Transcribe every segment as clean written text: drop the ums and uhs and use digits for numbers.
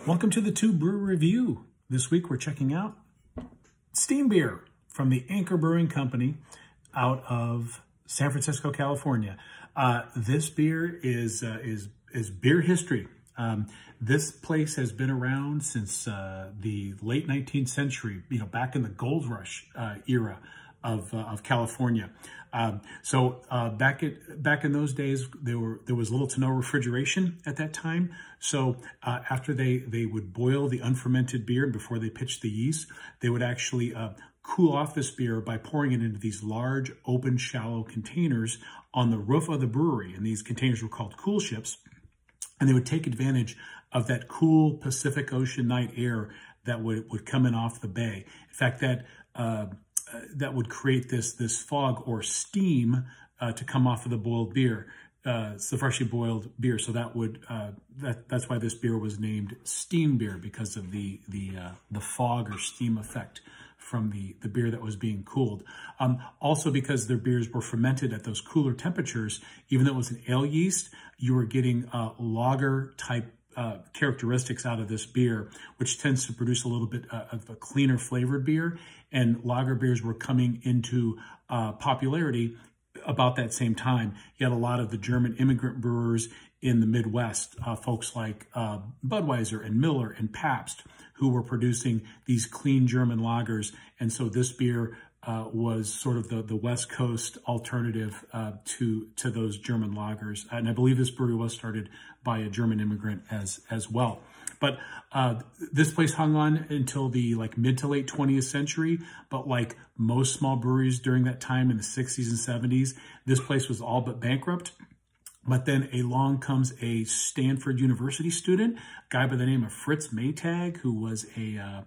Welcome to the TUE Brew Review. This week we're checking out steam beer from the Anchor Brewing Company out of San Francisco, California. This beer is beer history. This place has been around since the late 19th century, back in the gold rush era of California. Back in those days, there was little to no refrigeration at that time. So after they would boil the unfermented beer before they pitched the yeast, they would actually cool off this beer by pouring it into these large, open, shallow containers on the roof of the brewery. And these containers were called cool ships. And they would take advantage of that cool Pacific Ocean night air that would come in off the bay. In fact, that would create this fog or steam to come off of the boiled beer. It's the freshly boiled beer, so that's why this beer was named steam beer, because of the fog or steam effect from the beer that was being cooled. Also because their beers were fermented at those cooler temperatures, even though it was an ale yeast, you were getting lager type characteristics out of this beer, which tends to produce a little bit of a cleaner flavored beer. And lager beers were coming into popularity about that same time. You had a lot of the German immigrant brewers in the Midwest, folks like Budweiser and Miller and Pabst, who were producing these clean German lagers. And so this beer was sort of the West Coast alternative to those German lagers. And I believe this brewery was started by a German immigrant as well. But this place hung on until the mid to late 20th century. But like most small breweries during that time in the 60s and 70s, this place was all but bankrupt. But then along comes a Stanford University student, a guy by the name of Fritz Maytag, who was a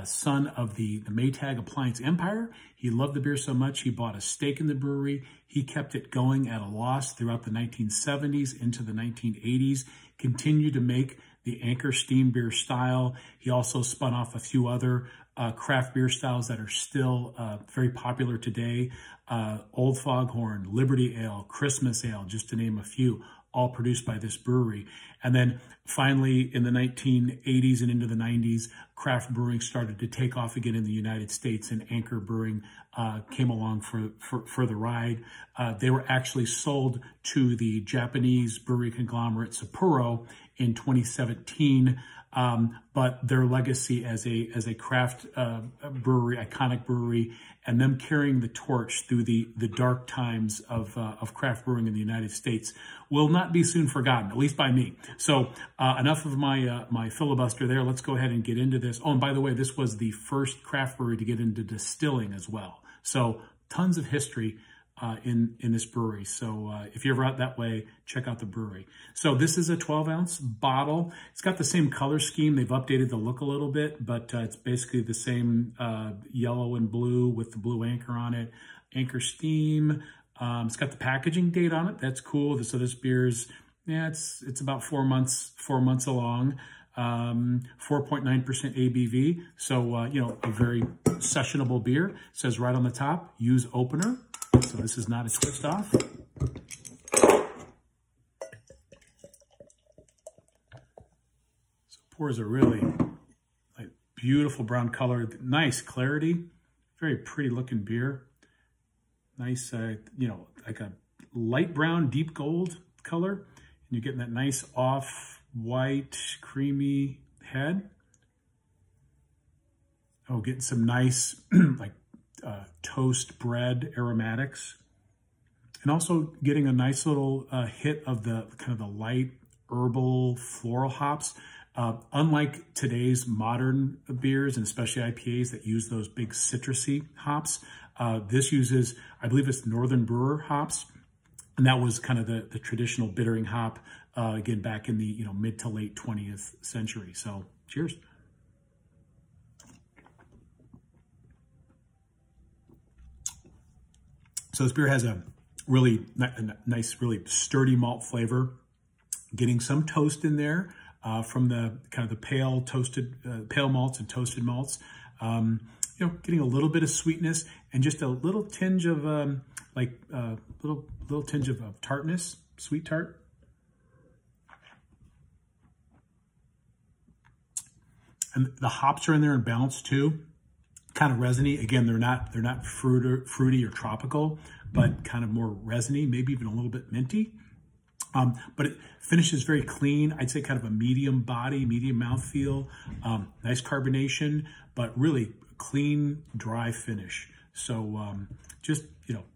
son of the Maytag appliance empire. He loved the beer so much, he bought a stake in the brewery. He kept it going at a loss throughout the 1970s into the 1980s, continued to make the Anchor steam beer style. He also spun off a few other craft beer styles that are still very popular today. Old Foghorn, Liberty Ale, Christmas Ale, just to name a few, all produced by this brewery. And then finally, in the 1980s and into the 90s, craft brewing started to take off again in the United States, and Anchor Brewing came along for the ride. They were actually sold to the Japanese brewery conglomerate Sapporo in 2017. But their legacy as a craft brewery, iconic brewery, and them carrying the torch through the dark times of craft brewing in the United States will not be soon forgotten, at least by me. So enough of my filibuster there. Let's go ahead and get into this. Oh, and by the way, this was the first craft brewery to get into distilling as well. So tons of history in this brewery. So if you're ever out that way, check out the brewery. So this is a 12-ounce bottle. It's got the same color scheme. They've updated the look a little bit, but it's basically the same yellow and blue with the blue anchor on it. Anchor Steam. It's got the packaging date on it. That's cool. So this beer's, it's about 4 months along. 4.9% ABV. So, a very sessionable beer. It says right on the top, use opener. So this is not a twist off. So pours a really beautiful brown color, nice clarity, very pretty looking beer. Nice, like a light brown, deep gold color. And you're getting that nice off-white, creamy head. Oh, getting some nice, toast bread aromatics, and also getting a nice little hit of the the light herbal floral hops. Unlike today's modern beers, and especially IPAs that use those big citrusy hops, this uses, I believe it's Northern Brewer hops, and that was kind of the traditional bittering hop, again, back in the mid to late 20th century. So cheers. So this beer has a really nice, really sturdy malt flavor, getting some toast in there from the the pale malts and toasted malts. Getting a little bit of sweetness and just a little tinge of little tinge of tartness, sweet tart. And the hops are in there in balance too. Kind of resiny. Again, they're not fruity or tropical, but kind of more resiny, maybe even a little bit minty. But it finishes very clean. I'd say kind of a medium body, medium mouthfeel, nice carbonation, but really clean, dry finish. So just,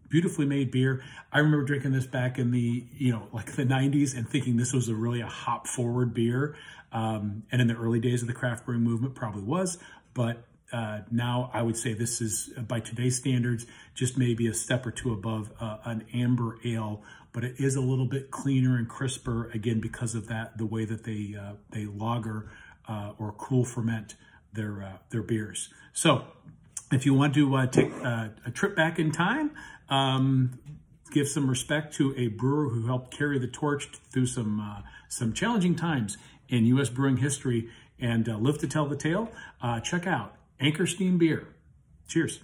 beautifully made beer. I remember drinking this back in the, like the 90s and thinking this was really a hop forward beer. And in the early days of the craft brewing movement probably was, but now I would say this is, by today's standards, just maybe a step or two above an amber ale, but it is a little bit cleaner and crisper, again, because of that, the way that they lager or cool ferment their beers. So if you want to take a trip back in time, give some respect to a brewer who helped carry the torch through some challenging times in U.S. brewing history and live to tell the tale, check out Anchor Steam Beer. Cheers.